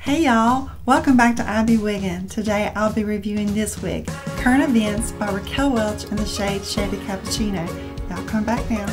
Hey y'all, welcome back to I Be Wiggin'. Today I'll be reviewing this wig, Current Events by Raquel Welch in the shade Shaded Cappuccino. Y'all come back now.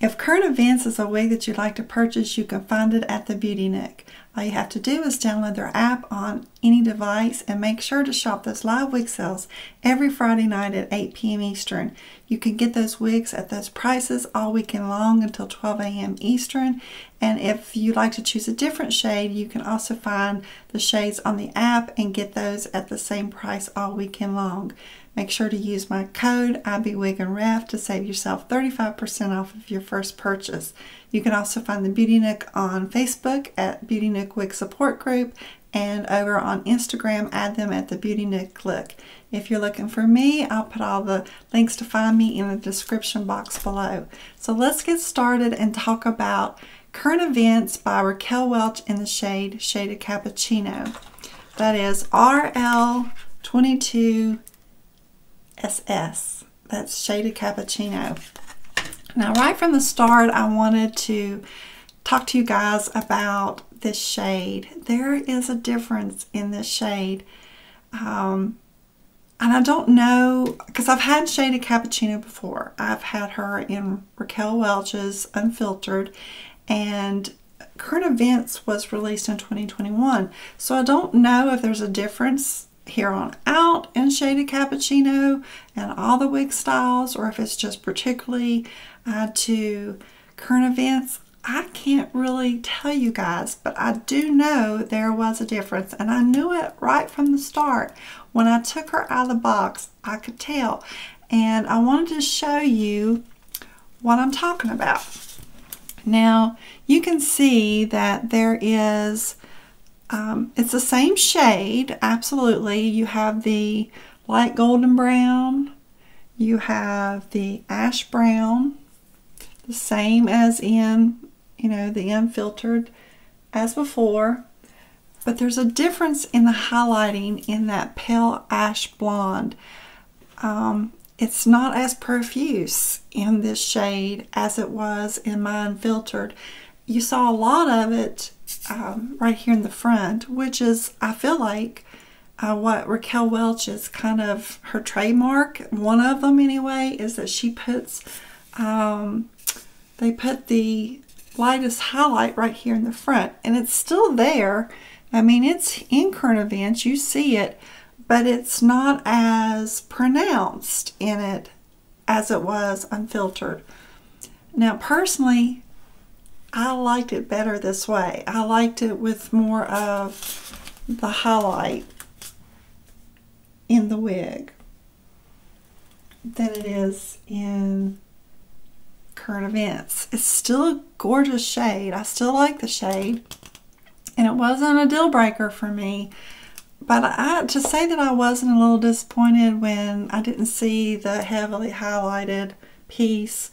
If Current Events is a wig that you'd like to purchase, you can find it at the Beauty Nook. All you have to do is download their app on any device and make sure to shop those live wig sales every Friday night at 8 p.m. Eastern. You can get those wigs at those prices all weekend long until 12 a.m. Eastern. And if you'd like to choose a different shade, you can also find the shades on the app and get those at the same price all weekend long. Make sure to use my code IBWigginRef to save yourself 35% off of your first purchase. You can also find the Beauty Nook on Facebook at Beauty Nook Wig Support Group, and over on Instagram, add them at the Beauty Nook Look. If you're looking for me, I'll put all the links to find me in the description box below. So let's get started and talk about Current Events by Raquel Welch in the shade Shaded Cappuccino. That is RL22 SS. That's Shaded Cappuccino. Now, right from the start, I wanted to talk to you guys about this shade. There is a difference in this shade. And I don't know, because I've had Shaded Cappuccino before. I've had her in Raquel Welch's Unfiltered, and Current Events was released in 2021. So I don't know if there's a difference here on out in Shaded Cappuccino and all the wig styles, or if it's just particularly to Current Events. I can't really tell you guys, but I do know there was a difference, and I knew it right from the start. When I took her out of the box, I could tell, and I wanted to show you what I'm talking about. Now, you can see that there is it's the same shade, absolutely. You have the light golden brown, you have the ash brown, the same as in, the Unfiltered as before, but there's a difference in the highlighting in that pale ash blonde. It's not as profuse in this shade as it was in my Unfiltered. You saw a lot of it right here in the front, which is, I feel like, what Raquel Welch is kind of her trademark. One of them anyway is that she puts, they put the lightest highlight right here in the front, and it's still there. I mean, it's in Current Events, you see it, but it's not as pronounced in it as it was Unfiltered. Now, personally, I liked it better this way. I liked it with more of the highlight in the wig than it is in Current Events. It's still a gorgeous shade. I still like the shade, and it wasn't a deal breaker for me. But to say that I wasn't a little disappointed when I didn't see the heavily highlighted piece,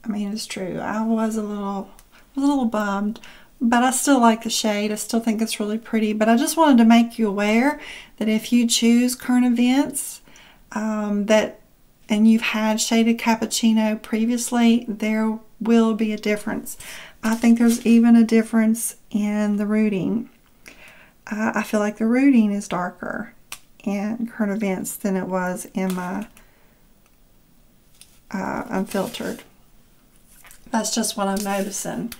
I mean, it's true. I was a little bummed, but I still like the shade. I still think it's really pretty. But I just wanted to make you aware that if you choose Current Events, and you've had Shaded Cappuccino previously, there will be a difference. I think there's even a difference in the rooting. I feel like the rooting is darker in Current Events than it was in my Unfiltered. That's just what I'm noticing.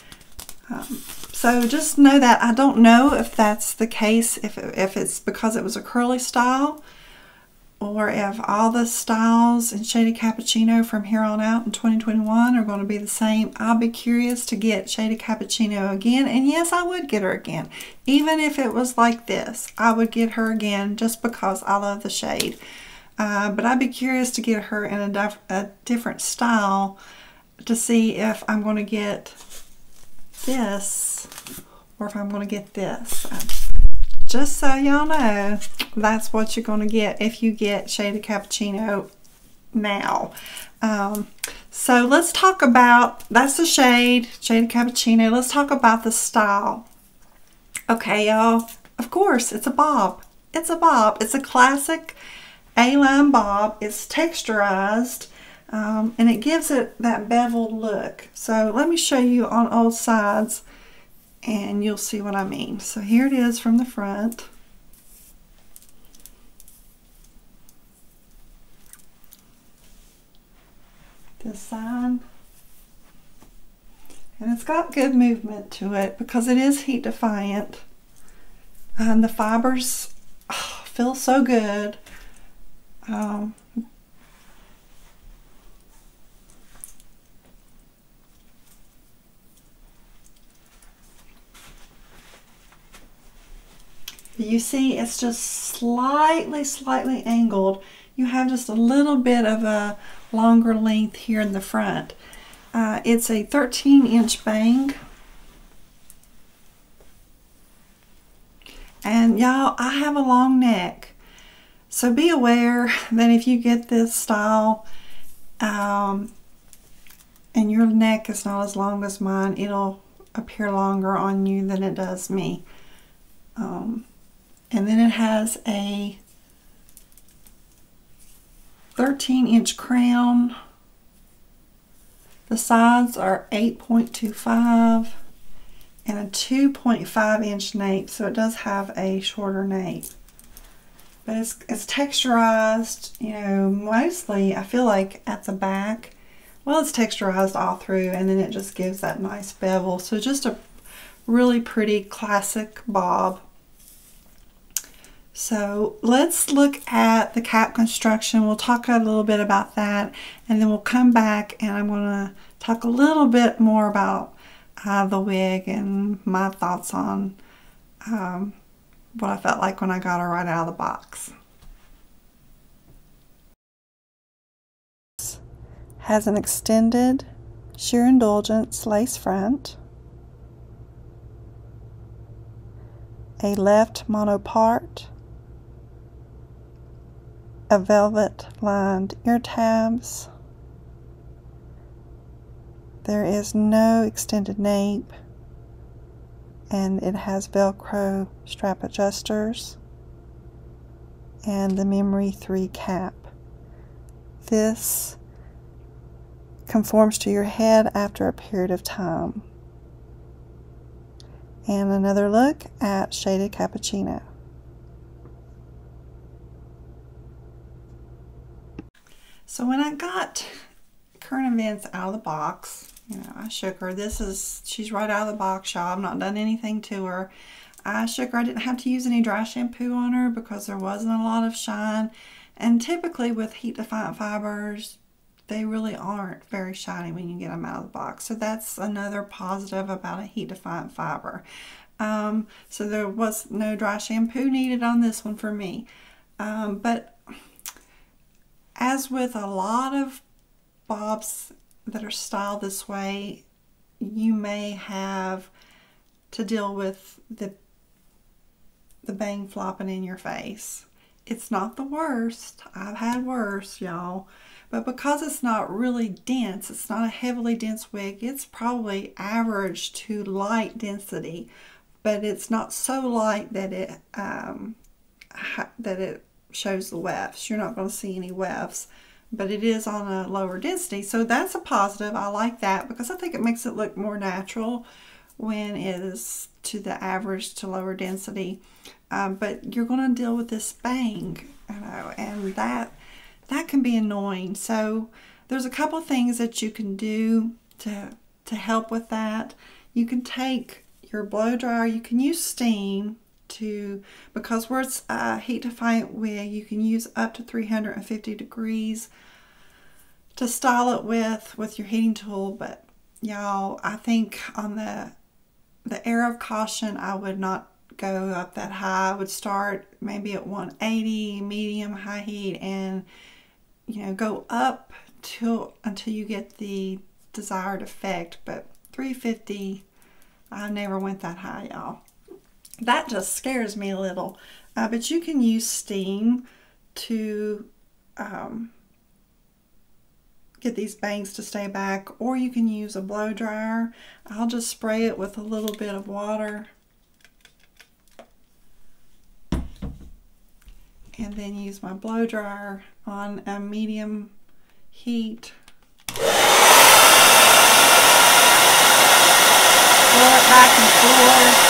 So just know that. I don't know if that's the case, if it's because it was a curly style, or if all the styles in Shaded Cappuccino from here on out in 2021 are going to be the same. I'll be curious to get Shaded Cappuccino again, and yes, I would get her again. Even if it was like this, I would get her again just because I love the shade. But I'd be curious to get her in a different style to see if I'm going to get this or if I'm going to get this. Just so y'all know, that's what you're going to get if you get Shaded Cappuccino now. So let's talk about, that's the shade, Shaded Cappuccino. Let's talk about the style. Okay, y'all, of course, it's a bob. It's a bob. It's a classic A-line bob. It's texturized, and it gives it that beveled look. So let me show you on both sides, and you'll see what I mean. So here it is from the front. This side. And it's got good movement to it because it is heat defiant. The fibers feel so good. You see, it's just slightly angled. You have just a little bit of a longer length here in the front. It's a 13-inch bang. And y'all, I have a long neck. So be aware that if you get this style and your neck is not as long as mine, it'll appear longer on you than it does me. And then it has a 13-inch crown. The sides are 8.25 and a 2.5-inch nape, so it does have a shorter nape. But it's texturized, you know, mostly I feel like at the back. Well, it's texturized all through, and then it just gives that nice bevel. So just a really pretty classic bob. So let's look at the cap construction. We'll talk a little bit about that, and then we'll come back and I'm going to talk a little bit more about the wig and my thoughts on what I felt like when I got her right out of the box. Has an extended sheer indulgence lace front, a left monopart, a velvet lined ear tabs. There is no extended nape, and it has Velcro strap adjusters and the Memory 3 cap. This conforms to your head after a period of time. And another look at Shaded Cappuccino. So when I got Current Events out of the box, you know, I shook her. She's right out of the box, y'all. I've not done anything to her. I shook her. I didn't have to use any dry shampoo on her because there wasn't a lot of shine. And typically with heat defiant fibers, they really aren't very shiny when you get them out of the box. So that's another positive about a heat defiant fiber. So there was no dry shampoo needed on this one for me. But as with a lot of bobs that are styled this way, you may have to deal with the bang flopping in your face. It's not the worst. I've had worse, y'all. But because it's not really dense, it's not a heavily dense wig, it's probably average to light density, but it's not so light that it shows the wefts. You're not going to see any wefts, but it is on a lower density, so that's a positive. I like that because I think it makes it look more natural when it is to the average to lower density. But you're going to deal with this bang, you know, and that can be annoying. So there's a couple things that you can do to help with that. You can take your blow dryer, you can use steam because where it's a heat defiant wig, you can use up to 350 degrees to style it with your heating tool. But y'all, I think on the air of caution, I would not go up that high. I would start maybe at 180 medium high heat, and you know, go up until you get the desired effect. But 350, I never went that high, y'all. That just scares me a little. But you can use steam to get these bangs to stay back, or you can use a blow dryer. I'll just spray it with a little bit of water and then use my blow dryer on a medium heat. Blow it back and forth.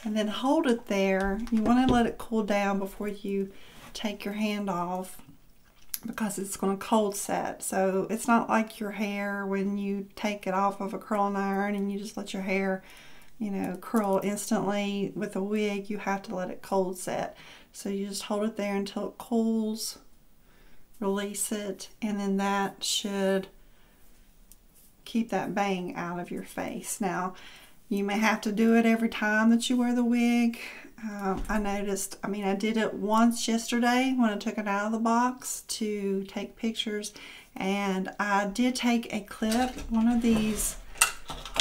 And then hold it there. You want to let it cool down before you take your hand off, because it's going to cold set. So it's not like your hair when you take it off of a curling iron and you just let your hair, you know, curl instantly. With a wig, you have to let it cold set. So you just hold it there until it cools, release it, and then that should keep that bang out of your face. Now, you may have to do it every time that you wear the wig. I noticed, I did it once yesterday when I took it out of the box to take pictures, and I did take a clip, one of these,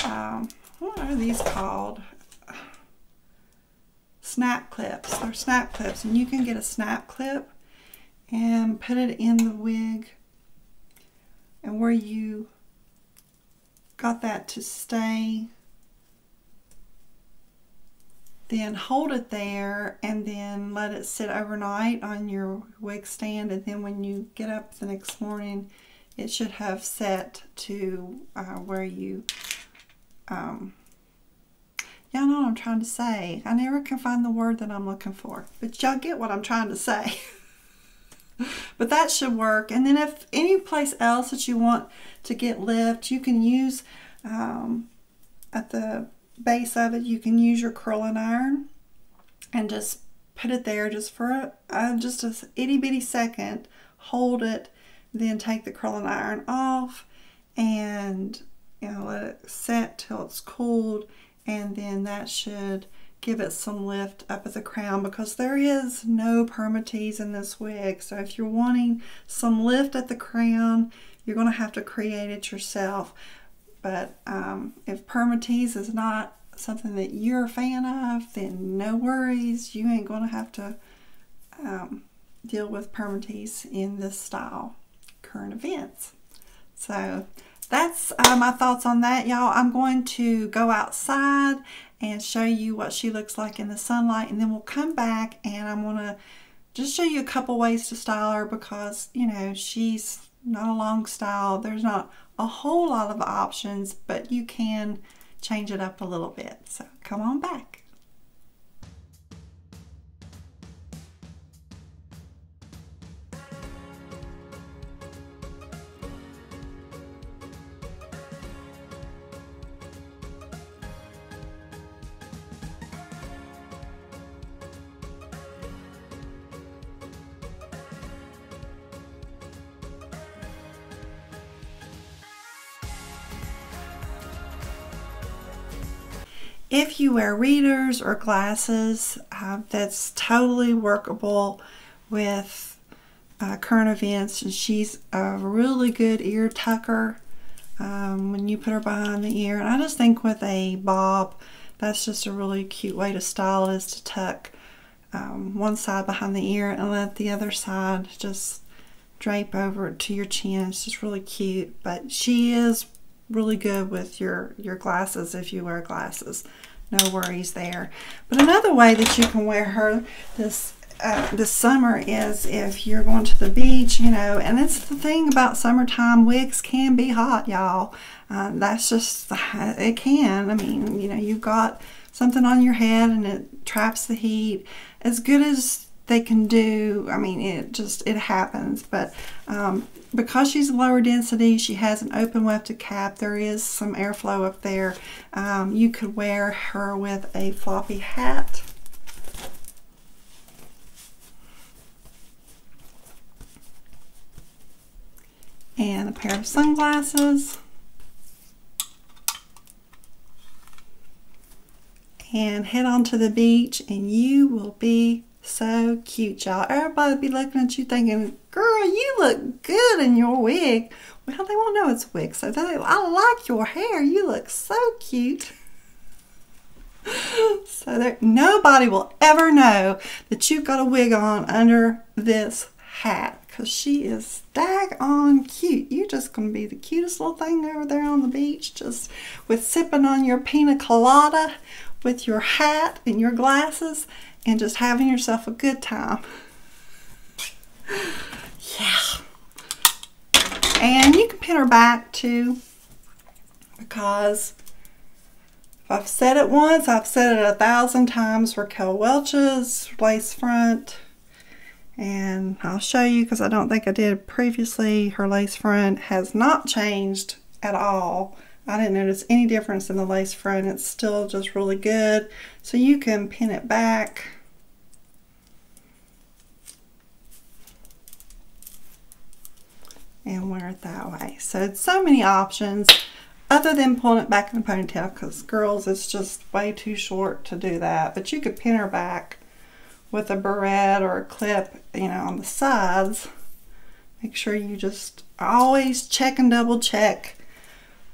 what are these called? Snap clips. They're snap clips, and you can get a snap clip and put it in the wig, and where you got that to stay, then hold it there and then let it sit overnight on your wig stand, and then when you get up the next morning, it should have set to where you, y'all know what I'm trying to say. I never can find the word that I'm looking for, but y'all get what I'm trying to say. But that should work. And then if any place else that you want to get lift, you can use at the base of it, you can use your curling iron and just put it there just for just a itty bitty second, hold it, then take the curling iron off and, you know, let it set till it's cooled, and then that should give it some lift up at the crown, because there is no permatease in this wig. So if you're wanting some lift at the crown, you're going to have to create it yourself. But if permatease is not something that you're a fan of, then no worries. You ain't going to have to deal with permatease in this style current events. So that's my thoughts on that, y'all. I'm going to go outside and show you what she looks like in the sunlight, and then we'll come back and I'm going to just show you a couple ways to style her, because, you know, she's not a long style. There's not a whole lot of options, but you can change it up a little bit. So come on back. If you wear readers or glasses, that's totally workable with current events. And she's a really good ear tucker when you put her behind the ear. And I just think with a bob, that's just a really cute way to style it, is to tuck one side behind the ear and let the other side just drape over to your chin. It's just really cute. But she is really good with your glasses if you wear glasses. No worries there. But another way that you can wear her this summer is if you're going to the beach, you know, and it's the thing about summertime, wigs can be hot, y'all. That's just, it can. I mean, you know, you've got something on your head and it traps the heat. As good as they can do, I mean, it happens. But because she's lower density, she has an open wefted cap. There is some airflow up there. You could wear her with a floppy hat. And a pair of sunglasses. And head on to the beach, and you will be so cute, y'all. Everybody be looking at you thinking, girl, you look good in your wig. Well, they won't know it's a wig, so I like your hair. You look so cute. So that nobody will ever know that you've got a wig on under this hat, because she is daggone cute. You're just going to be the cutest little thing over there on the beach, just with sipping on your pina colada with your hat and your glasses and just having yourself a good time. Yeah. And you can pin her back too, because if I've said it once, I've said it 1,000 times. Raquel Welch's lace front, and I'll show you because I don't think I did previously. Her lace front has not changed at all. I didn't notice any difference in the lace front. It's still just really good. So you can pin it back. And wear it that way. So it's so many options other than pulling it back in a ponytail, because girls, it's just way too short to do that. But you could pin her back with a barrette or a clip, you know, on the sides. Make sure you just always check and double check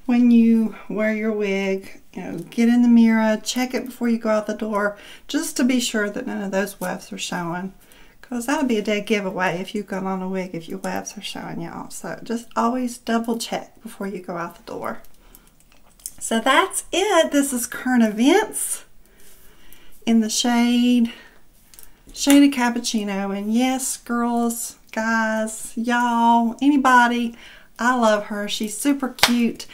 when you wear your wig. You know, get in the mirror, check it before you go out the door, just to be sure that none of those wefts are showing. Because that would be a dead giveaway if you've got on a wig if your wefts are showing, y'all. So just always double check before you go out the door. So that's it. This is Current Events in the shade Shaded Cappuccino. And yes, girls, guys, y'all, anybody, I love her. She's super cute.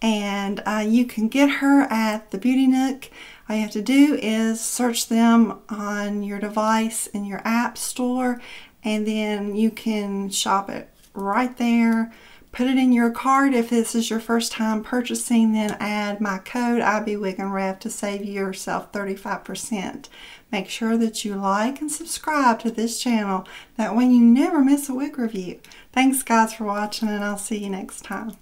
And you can get her at the Beauty Nook. All you have to do is search them on your device in your app store, and then you can shop it right there. Put it in your cart if this is your first time purchasing, then add my code IBWigandRev to save yourself 35%. Make sure that you like and subscribe to this channel. That way you never miss a wig review. Thanks guys for watching, and I'll see you next time.